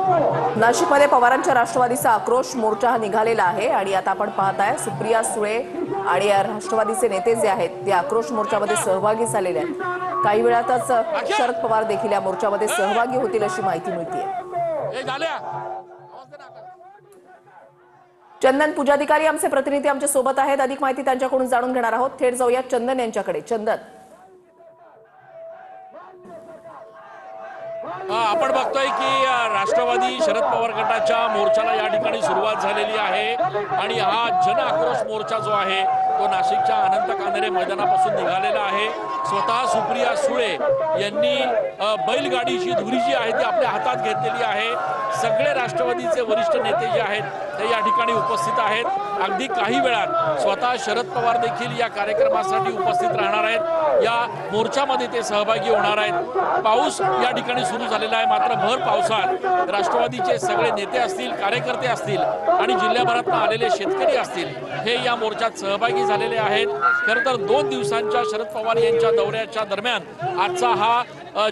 नाशिकमध्ये पवारांच्या राष्ट्रवादीचा आक्रोश मोर्चा हा निघालेला आहे आणि आता आपण पाहताय सुप्रिया सुळे आणि राष्ट्रवादीचे नेते जे आहेत ते आक्रोश मोर्चामध्ये सहभागी झालेले आहेत। काही वेळातच शरद पवार देखील या मोर्चामध्ये सहभागी होतील अशी माहिती मिळते। चंदन पूजाधिकारी आमचे प्रतिनिधी आमच्या सोबत आहेत, अधिक माहिती त्यांच्याकडून जाणून घेणार आहोत। थेट जाऊया चंदन यांच्याकडे। चंदन, आपण बघतोय की राष्ट्रवादी शरद पवार गटाच्या मोर्चाला या ठिकाणी सुरुवात झालेली आहे आणि हा जन आक्रोश मोर्चा जो आहे तो नाशिकच्या अनंत कानडे मैदानापासून निघालेला आहे। स्वतः सुप्रिया सुळे यांनी बैलगाडीची धुरी जी आहे ती आपल्या हातात घेतलेली आहे। सगळे राष्ट्रवादीचे वरिष्ठ नेते जे आहेत ते या ठिकाणी उपस्थित आहेत। अगदी काही वेळात स्वतः शरद पवार देखील या कार्यक्रमासाठी उपस्थित राहणार आहेत। या मोर्चामध्ये ते सहभागी होणार आहेत। पाऊस या ठिकाणी सुरू झालेला आहे, मात्र भर पावसात राष्ट्रवादीचे सगळे नेते असतील, कार्यकर्ते असतील आणि जिल्ह्याभरातून आलेले शेतकरी असतील हे या मोर्चात सहभागी झालेले आहेत। खरं तर 2 दिवसांच्या शरद पवार यांच्या दौऱ्याच्या दरम्यान आजचा हा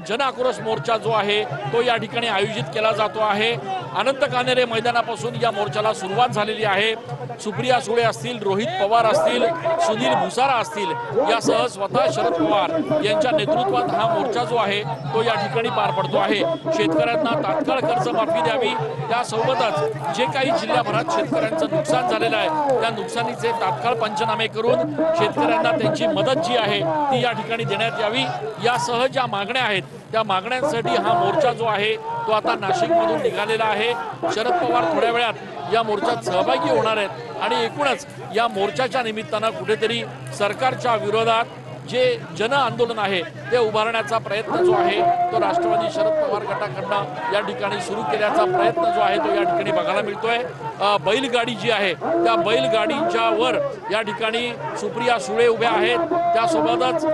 जन आक्रोश मोर्चा जो आहे तो या ठिकाणी आयोजित केला जातो आहे। अनंत कानडे मैदानापासून या मोर्चाला सुरुवात झालेली आहे। सुप्रिया सुळे असतील, रोहित पवार असतील, सुनील भुसारा असतील यासह स्वतः शरद पवार यांच्या नेतृत्वात हा मोर्चा जो आहे तो या ठिकाणी पार पडतो आहे। शेतकऱ्यांना तात्काळ कर्जमाफी द्यावी, त्यासोबतच जे काही जिल्ह्याभरात शेतकऱ्यांचं नुकसान झालेलं आहे त्या नुकसानीचे तात्काळ पंचनामे करून शेतकऱ्यांना त्यांची मदत जी आहे ती या ठिकाणी देण्यात यावी, यासह ज्या मागण्या आहेत त्या मागण्यांसाठी हा मोर्चा जो आहे तो आता नाशिकमधून निघालेला आहे। शरद पवार थोड्या वेळात या मोर्चात सहभागी होणार आहेत आणि एकूणच या मोर्चाच्या निमित्तानं कुठेतरी सरकारच्या विरोधात जे जन आंदोलन आहे ते उभारण्याचा प्रयत्न जो आहे तो राष्ट्रवादी शरद पवार गटाकडून या ठिकाणी सुरू केल्याचा प्रयत्न जो आहे तो या ठिकाणी बघायला मिळतोय। बैलगाडी जी आहे त्या बैलगाडीच्या वर या ठिकाणी सुप्रिया सुळे उभ्या आहेत, त्यासोबतच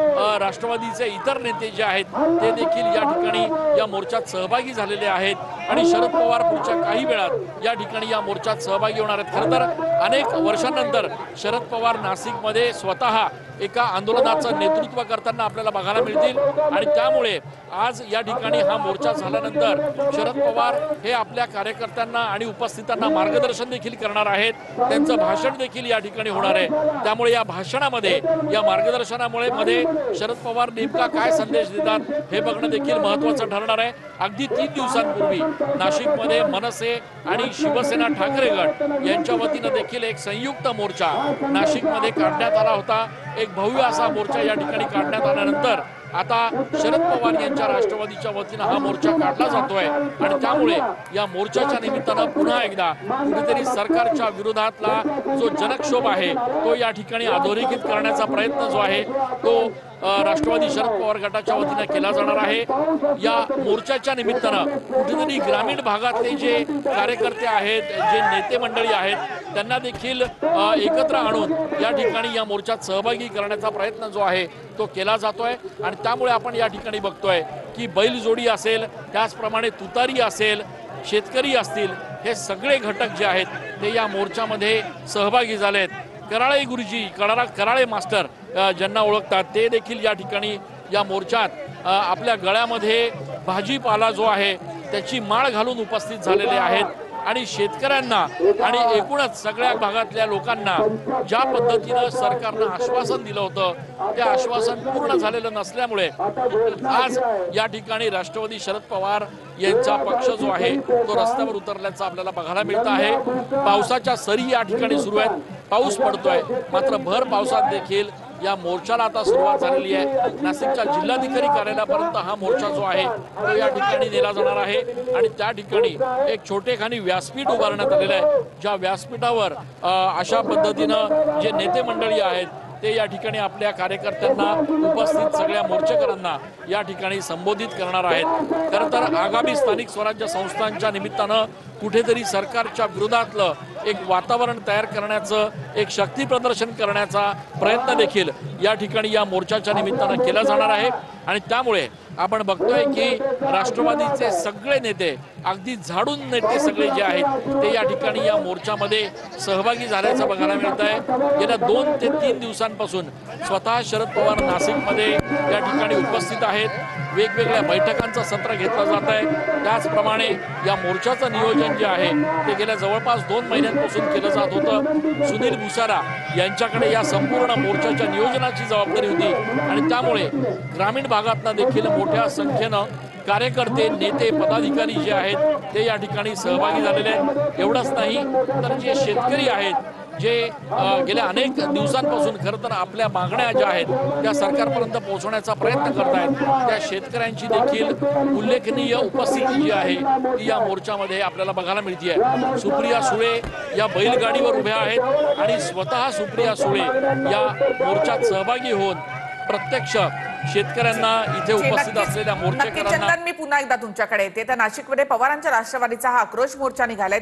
राष्ट्रवादीचे इतर नेते जे आहेत ते देखील या ठिकाणी या मोर्चात सहभागी झालेले आहेत आणि शरद पवार पुढच्या काही वेळात या ठिकाणी या मोर्चात सहभागी होणार आहेत। खरं तर अनेक वर्षांनंतर शरद पवार नाशिकमध्ये स्वतः एका आंदोलनाचं नेतृत्व करताना आपल्याला बघायला मिळतील आणि त्यामुळे आज या ठिकाणी हा मोर्चा झाल्यानंतर शरद पवार हे आपल्या कार्यकर्त्यांना आणि उपस्थितांना मार्गदर्शन देखील करणार आहेत। त्यांचं भाषण देखील या ठिकाणी होणार आहे, त्यामुळे या भाषणामध्ये या मार्गदर्शनामुळे शरद पवार नेमका काय संदेश देतात हे बघणं देखील महत्त्वाचं ठरणार आहे। अगदी 3 दिवसांपूर्वी नाशिकमध्ये मनसे आणि शिवसेना ठाकरे गट यांच्या वतीनं देखील एक संयुक्त मोर्चा नाशिकमध्ये काढण्यात आला होता। एक भव्य असा मोर्चा या ठिकाणी काढण्यात आल्यानंतर आता शरद पवार यांच्या राष्ट्रवादीच्या वतीनं हा मोर्चा काढला जातोय आणि त्यामुळे या मोर्चाच्या निमित्तानं पुन्हा एकदा कुठेतरी सरकारच्या विरोधातला जो जनक्षोभ आहे तो या ठिकाणी अधोरेखित करण्याचा प्रयत्न जो आहे तो राष्ट्रवादी शरद पवार गटाच्या वतीनं केला जाणार आहे। या मोर्चाच्या निमित्तानं कुठेतरी ग्रामीण भागातले जे कार्यकर्ते आहेत, जे नेते मंडळी आहेत त्यांना देखील एकत्र आणून या ठिकाणी या मोर्चात सहभागी करण्याचा प्रयत्न जो आहे तो केला जातोय आणि त्यामुळे आपण या ठिकाणी बघतोय की बैलजोडी असेल, त्याचप्रमाणे तुतारी असेल, शेतकरी असतील, हे सगळे घटक जे आहेत ते या मोर्चामध्ये सहभागी झालेत। कराळे गुरुजी, कराळे मास्टर ज्यांना ओळखतात ते देखील या ठिकाणी या मोर्चात आपल्या गळ्यामध्ये भाजीपाला जो आहे त्याची माळ घालून उपस्थित झालेले आहेत आणि शेतकऱ्यांना आणि एकूणच सगळ्या भागातल्या लोकांना ज्या पद्धतीनं सरकारनं आश्वासन दिलं होतं ते आश्वासन पूर्ण झालेलं नसल्यामुळे आज या ठिकाणी राष्ट्रवादी शरद पवार यांचा पक्ष जो आहे तो रस्त्यावर उतरल्याचं आपल्याला बघायला मिळत आहे। पावसाच्या सरी या ठिकाणी सुरू आहेत, पाऊस पडतोय, मात्र भर पावसात देखील या मोर्चाला आता सुरुवात झालेली आहे। नाशिकच्या जिल्हाधिकारी कार्यालयापर्यंत हा मोर्चा जो आहे तो या ठिकाणी नेला जाणार आहे आणि त्या ठिकाणी एक छोटेखानी व्यासपीठ उभारण्यात आलेलं आहे, ज्या व्यासपीठावर अशा पद्धतीनं जे नेते मंडळी आहेत ते या ठिकाणी आपल्या कार्यकर्त्यांना, उपस्थित सगळ्या मोर्चेकरांना या ठिकाणी संबोधित करणार आहेत। खरं तर आगामी स्थानिक स्वराज्य संस्थांच्या निमित्तानं कुठेतरी सरकारच्या विरोधातलं एक वातावरण तयार करण्याचं, एक शक्ती प्रदर्शन करण्याचा प्रयत्न देखील या ठिकाणी या मोर्चाच्या निमित्तानं केला जाणार आहे आणि त्यामुळे आपण बघतोय की राष्ट्रवादीचे सगळे नेते अगदी झाडून नेते सगळे जे आहेत ते या ठिकाणी या मोर्चामध्ये सहभागी झाल्याचं बघायला मिळत आहे। गेल्या 2 ते 3 दिवसांपासून स्वतः शरद पवार नाशिकमध्ये या ठिकाणी उपस्थित आहेत। वेगवेगळ्या बैठकांचं सत्र घेतलं जात आहे। त्याचप्रमाणे या मोर्चाचं नियोजन जे आहे ते गेल्या जवळपास 2 महिन्यांपासून केलं जात होतं। सुनील भुसारा यांच्याकडे या संपूर्ण मोर्चाच्या नियोजनाची जबाबदारी होती आणि त्यामुळे ग्रामीण भागातनं देखील मोठ्या संख्येनं कार्यकर्ते, नेते, पदाधिकारी जे आहेत ते या ठिकाणी सहभागी झालेले आहेत। एवढंच नाही तर जे शेतकरी आहेत, जे गेल्या अनेक दिवसांपासून खरं तर आपल्या मागण्या ज्या आहेत त्या सरकारपर्यंत पोहोचवण्याचा प्रयत्न करत आहेत, त्या शेतकऱ्यांची देखील उल्लेखनीय उपस्थिती जी आहे ती या मोर्चामध्ये आपल्याला बघायला मिळते आहे। सुप्रिया सुळे या बैलगाडीवर उभ्या आहेत आणि स्वतः सुप्रिया सुळे या मोर्चात सहभागी होऊन प्रत्यक्ष शेतकऱ्यांना इथे उपस्थित असलेल्या मोर्चेकरांना चंदन, मी पुन्हा एकदा तुमच्याकडे येते। तर नाशिकमध्ये पवारांच्या राष्ट्रवादीचा हा आक्रोश मोर्चा निघालाय।